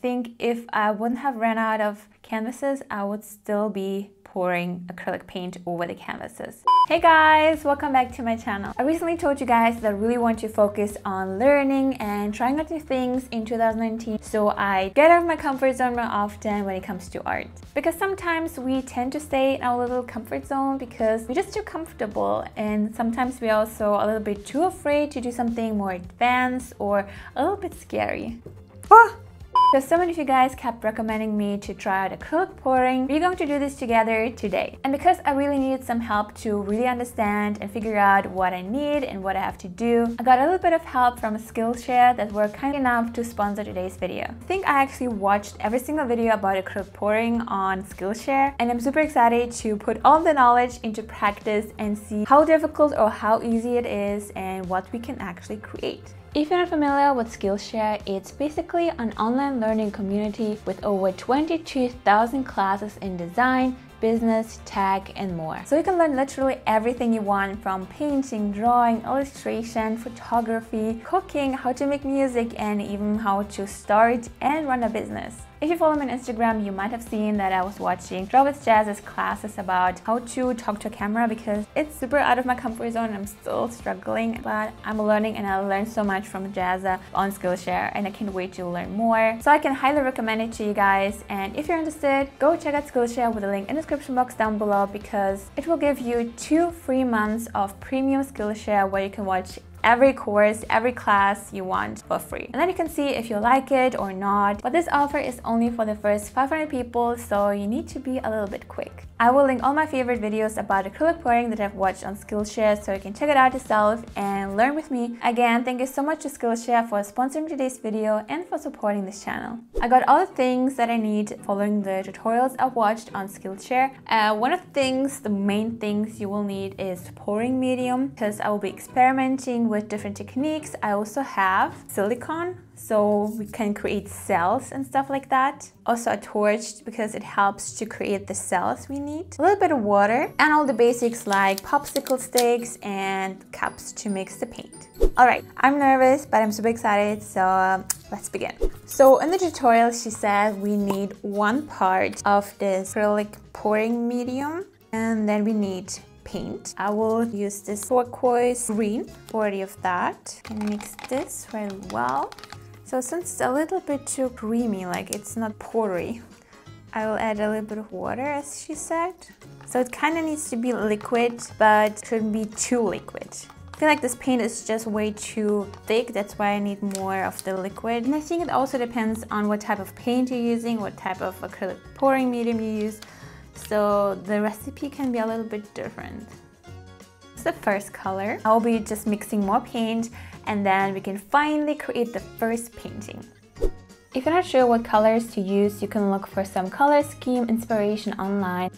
think if I wouldn't have run out of canvases, I would still be pouring acrylic paint over the canvases. Hey guys, welcome back to my channel. I recently told you guys that I really want to focus on learning and trying out new things in 2019, so I get out of my comfort zone more often when it comes to art. Because sometimes we tend to stay in our little comfort zone because we're just too comfortable, and sometimes we're also a little bit too afraid to do something more advanced or a little bit scary. Because so many of you guys kept recommending me to try out acrylic pouring, we're going to do this together today. And because I really needed some help to really understand and figure out what I need and what I have to do, I got a little bit of help from Skillshare that were kind enough to sponsor today's video. I think I actually watched every single video about acrylic pouring on Skillshare, and I'm super excited to put all the knowledge into practice and see how difficult or how easy it is and what we can actually create. If you're not familiar with Skillshare, it's basically an online learning community with over 22,000 classes in design, business, tech, and more. So you can learn literally everything you want, from painting, drawing, illustration, photography, cooking, how to make music, and even how to start and run a business. If you follow me on Instagram, you might have seen that I was watching Draw with Jazz's classes about how to talk to a camera, because it's super out of my comfort zone. I'm still struggling, but I'm learning, and I learned so much from Jazza on Skillshare, and I can't wait to learn more. So I can highly recommend it to you guys, and if you're interested, go check out Skillshare with a link in the description box down below, because it will give you 2 free months of premium Skillshare where you can watch every course, every class you want for free. And then you can see if you like it or not. But this offer is only for the first 500 people, so you need to be a little bit quick. I will link all my favorite videos about acrylic pouring that I've watched on Skillshare, so you can check it out yourself and learn with me. Again, thank you so much to Skillshare for sponsoring today's video and for supporting this channel. I got all the things that I need following the tutorials I watched on Skillshare. One of the things, the main things you will need is pouring medium, because I will be experimenting with different techniques. I also have silicone, so we can create cells and stuff like that. Also a torch, because it helps to create the cells we need. A little bit of water, and all the basics like popsicle sticks and cups to mix the paint. Alright, I'm nervous, but I'm super excited, so let's begin. So in the tutorial she said we need 1 part of this acrylic pouring medium, and then we need paint. I will use this turquoise green, 40 of that, and mix this really well. So since it's a little bit too creamy, like it's not poury, I will add a little bit of water, as she said. So it kind of needs to be liquid, but shouldn't be too liquid. I feel like this paint is just way too thick, that's why I need more of the liquid. And I think it also depends on what type of paint you're using, what type of acrylic pouring medium you use. So the recipe can be a little bit different. It's the first color. I'll be just mixing more paint, and then we can finally create the first painting. If you're not sure what colors to use, you can look for some color scheme inspiration online.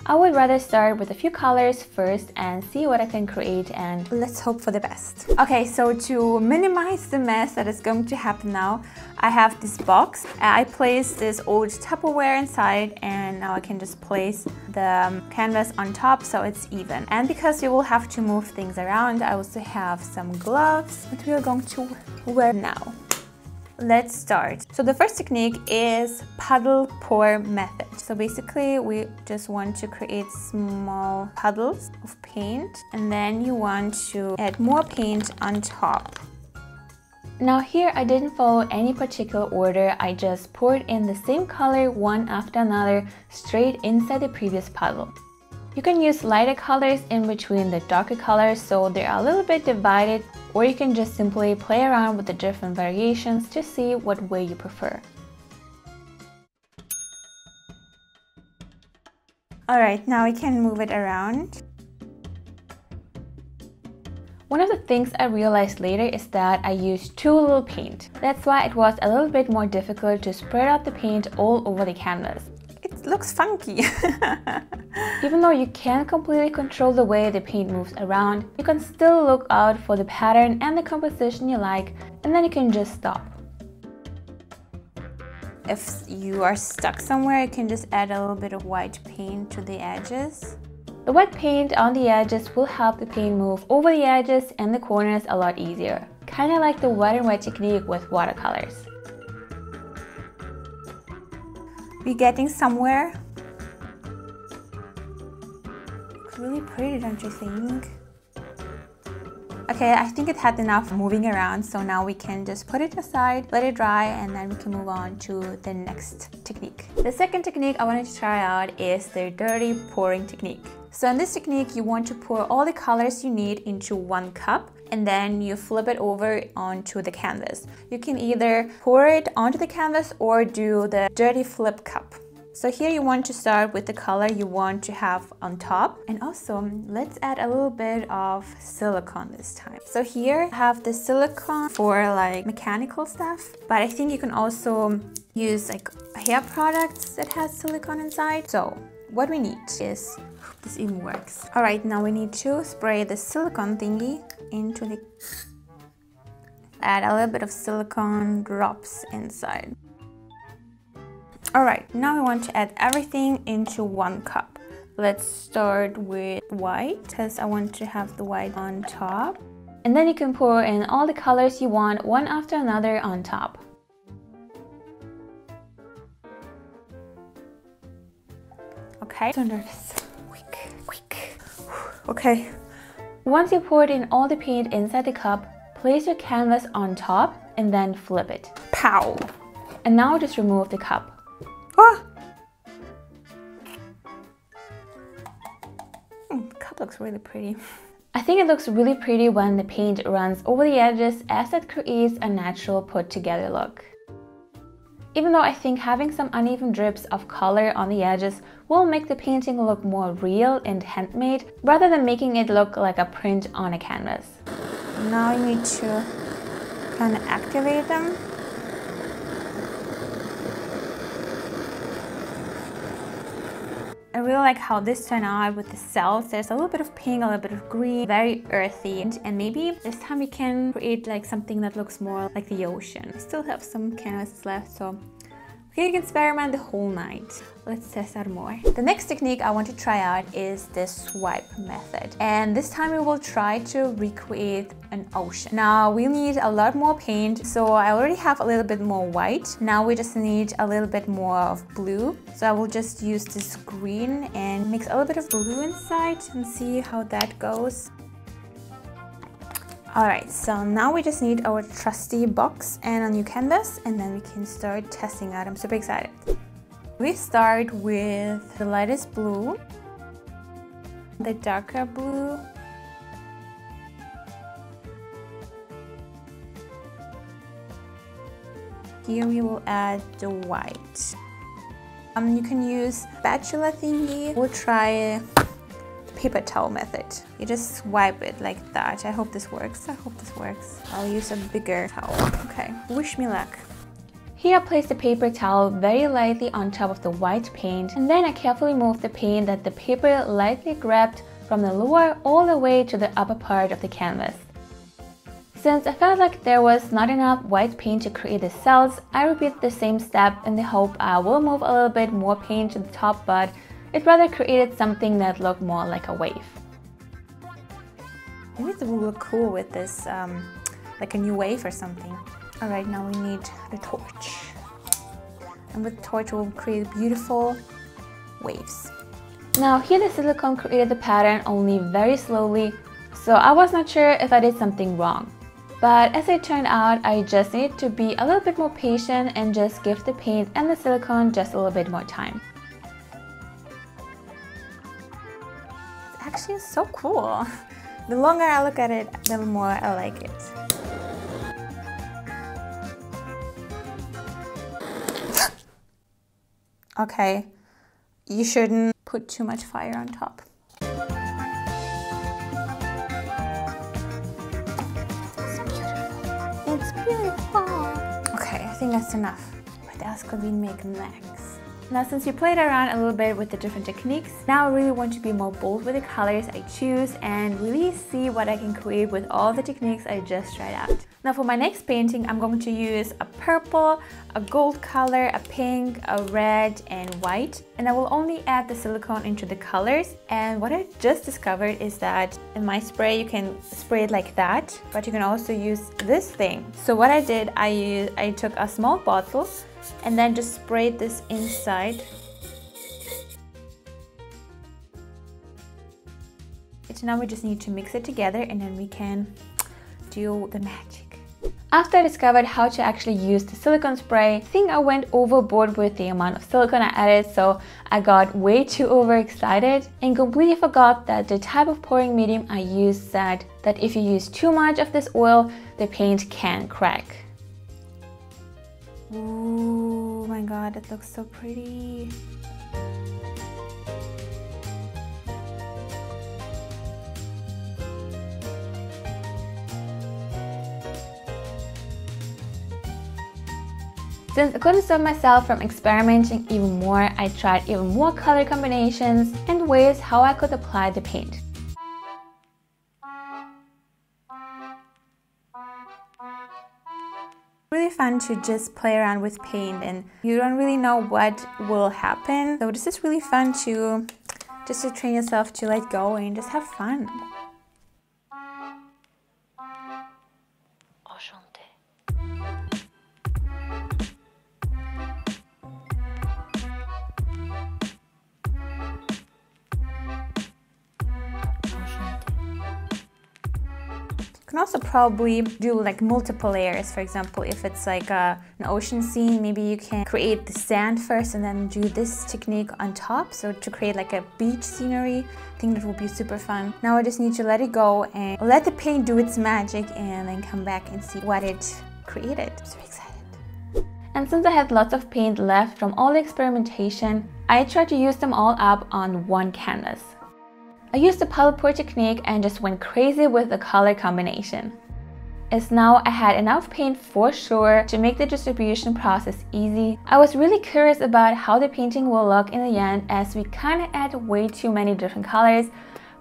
I would rather start with a few colors first and see what I can create, and let's hope for the best. Okay, so to minimize the mess that is going to happen now, I have this box. I placed this old Tupperware inside, and now I can just place the canvas on top so it's even. And because you will have to move things around, I also have some gloves that we are going to wear now. Let's start. So the first technique is puddle pour method. So basically we just want to create small puddles of paint, and then you want to add more paint on top. Now here I didn't follow any particular order, I just poured in the same color one after another straight inside the previous puddle. You can use lighter colors in between the darker colors so they are a little bit divided, or you can just simply play around with the different variations to see what way you prefer. Alright, now we can move it around. One of the things I realized later is that I used too little paint. That's why it was a little bit more difficult to spread out the paint all over the canvas. It looks funky. Even though you can't completely control the way the paint moves around, you can still look out for the pattern and the composition you like, and then you can just stop. If you are stuck somewhere, you can just add a little bit of white paint to the edges. The wet paint on the edges will help the paint move over the edges and the corners a lot easier. Kinda like the wet and wet technique with watercolors. We're getting somewhere. It's really pretty, don't you think? Okay, I think it had enough moving around, so now we can just put it aside, let it dry, and then we can move on to the next technique. The second technique I wanted to try out is the dirty pouring technique. So in this technique, you want to pour all the colors you need into one cup, and then you flip it over onto the canvas. You can either pour it onto the canvas or do the dirty flip cup. So here you want to start with the color you want to have on top. And also, let's add a little bit of silicone this time. So here I have the silicone for like mechanical stuff, but I think you can also use like hair products that has silicone inside. So what we need is, this even works. All right, now we need to spray the silicone thingy into the, add a little bit of silicone drops inside. All right, now we want to add everything into one cup. Let's start with white, because I want to have the white on top. And then you can pour in all the colors you want, one after another on top. Okay, so nervous. Quick. Okay. Once you poured in all the paint inside the cup, place your canvas on top and then flip it. Pow! And now just remove the cup. Ah! The cup looks really pretty. I think it looks really pretty when the paint runs over the edges, as it creates a natural put together look. Even though I think having some uneven drips of color on the edges will make the painting look more real and handmade, rather than making it look like a print on a canvas. Now you need to kind of activate them. I really like how this turned out with the cells. There's a little bit of pink, a little bit of green, very earthy. And maybe this time we can create like something that looks more like the ocean. I still have some canvases left, so we can experiment the whole night. Let's test out more. The next technique I want to try out is the swipe method. And this time we will try to recreate an ocean. Now we need a lot more paint, so I already have a little bit more white. Now we just need a little bit more of blue. So I will just use this green and mix a little bit of blue inside and see how that goes. Alright, so now we just need our trusty box and a new canvas, and then we can start testing out. I'm super excited. We start with the lightest blue, the darker blue, here we will add the white. You can use spatula thingy. We'll try paper towel method. You just swipe it like that. I hope this works. I'll use a bigger towel. Okay, wish me luck. Here I place the paper towel very lightly on top of the white paint, and then I carefully move the paint that the paper lightly grabbed from the lower all the way to the upper part of the canvas. Since I felt like there was not enough white paint to create the cells, I repeat the same step in the hope I will move a little bit more paint to the top, but it rather created something that looked more like a wave. Maybe it will look cool with this, like a new wave or something. Alright, now we need the torch. And with the torch we'll create beautiful waves. Now here the silicone created the pattern only very slowly, so I was not sure if I did something wrong. But as it turned out, I just needed to be a little bit more patient and just give the paint and the silicone just a little bit more time. It's actually so cool. The longer I look at it, the more I like it. Okay, you shouldn't put too much fire on top. It's beautiful. Okay, I think that's enough. What else could we make next? Now, since we played around a little bit with the different techniques, now I really want to be more bold with the colors I choose and really see what I can create with all the techniques I just tried out. Now for my next painting, I'm going to use a purple, a gold color, a pink, a red and white. And I will only add the silicone into the colors. And what I just discovered is that in my spray, you can spray it like that, but you can also use this thing. So what I did, I took a small bottle and then just spray this inside. So now we just need to mix it together and then we can do the magic. After I discovered how to actually use the silicone spray, I think I went overboard with the amount of silicone I added, so I got way too overexcited and completely forgot that the type of pouring medium I used said that if you use too much of this oil, the paint can crack. Oh my god, it looks so pretty. Since I couldn't stop myself from experimenting even more, I tried even more color combinations and ways how I could apply the paint. Really fun to just play around with paint and you don't really know what will happen. So this is really fun to train yourself to let go and just have fun. You can also probably do like multiple layers. For example, if it's like an ocean scene, maybe you can create the sand first and then do this technique on top. So to create like a beach scenery, I think that will be super fun. Now I just need to let it go and let the paint do its magic and then come back and see what it created. I'm so excited. And since I had lots of paint left from all the experimentation, I tried to use them all up on one canvas. I used the puddle pour technique and just went crazy with the color combination. As now I had enough paint for sure to make the distribution process easy, I was really curious about how the painting will look in the end as we kinda add way too many different colors,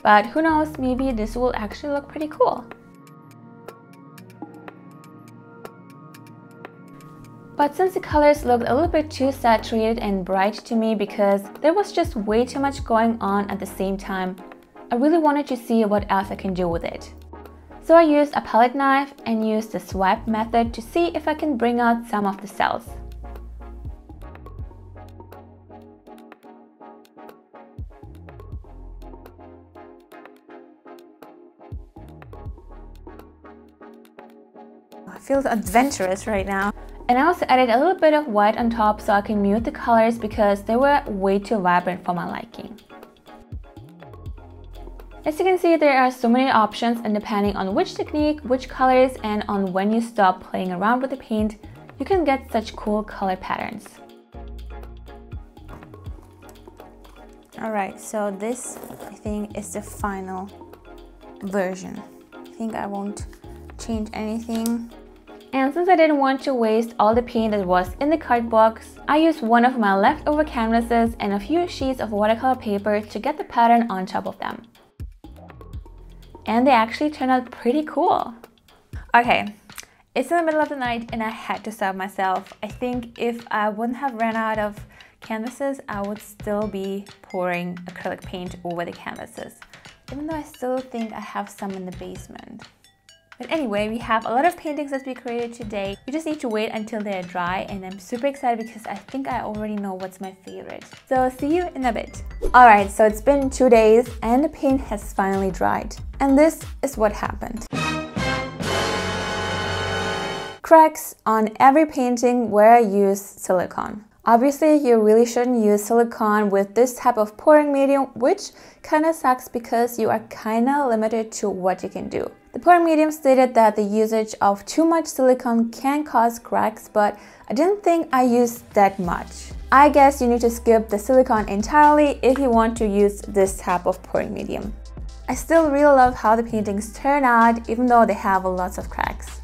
but who knows, maybe this will actually look pretty cool. But since the colors looked a little bit too saturated and bright to me because there was just way too much going on at the same time, I really wanted to see what else I can do with it. So I used a palette knife and used the swipe method to see if I can bring out some of the cells. I feel adventurous right now. And I also added a little bit of white on top so I can mute the colors because they were way too vibrant for my liking. As you can see, there are so many options, and depending on which technique, which colors, and on when you stop playing around with the paint, you can get such cool color patterns. Alright, so this I think is the final version. I think I won't change anything. And since I didn't want to waste all the paint that was in the card box, I used one of my leftover canvases and a few sheets of watercolor paper to get the pattern on top of them. And they actually turned out pretty cool. Okay, it's in the middle of the night and I had to stop myself. I think if I wouldn't have ran out of canvases, I would still be pouring acrylic paint over the canvases. Even though I still think I have some in the basement. But anyway, we have a lot of paintings that we created today. We just need to wait until they're dry, and I'm super excited because I think I already know what's my favorite. So see you in a bit. Alright, so it's been 2 days and the paint has finally dried. And this is what happened. Cracks on every painting where I use silicone. Obviously, you really shouldn't use silicone with this type of pouring medium, which kind of sucks because you are kind of limited to what you can do. The pouring medium stated that the usage of too much silicone can cause cracks, but I didn't think I used that much. I guess you need to skip the silicone entirely if you want to use this type of pouring medium. I still really love how the paintings turn out, even though they have lots of cracks.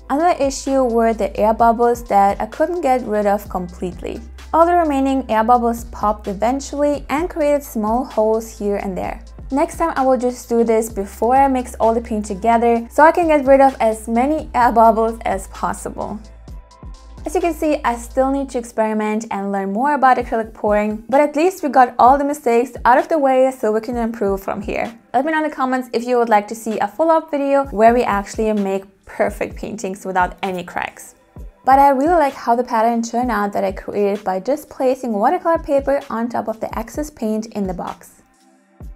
Another issue were the air bubbles that I couldn't get rid of completely. All the remaining air bubbles popped eventually and created small holes here and there. Next time I will just do this before I mix all the paint together so I can get rid of as many air bubbles as possible. As you can see, I still need to experiment and learn more about acrylic pouring, but at least we got all the mistakes out of the way so we can improve from here. Let me know in the comments if you would like to see a follow-up video where we actually make perfect paintings without any cracks. But I really like how the pattern turned out that I created by just placing watercolor paper on top of the excess paint in the box.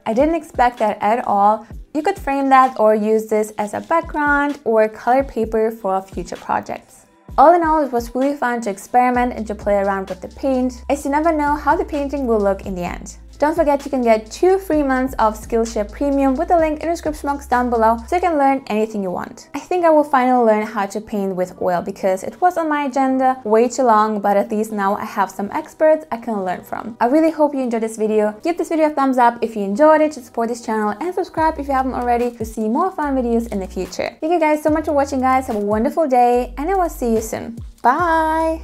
I didn't expect that at all. You could frame that or use this as a background or color paper for future projects. All in all, it was really fun to experiment and to play around with the paint, as you never know how the painting will look in the end. Don't forget you can get 2 free months of Skillshare Premium with the link in the description box down below so you can learn anything you want. I think I will finally learn how to paint with oil because it was on my agenda way too long, but at least now I have some experts I can learn from. I really hope you enjoyed this video. Give this video a thumbs up if you enjoyed it to support this channel, and subscribe if you haven't already to see more fun videos in the future. Thank you guys so much for watching, guys. Have a wonderful day and I will see you soon. Bye!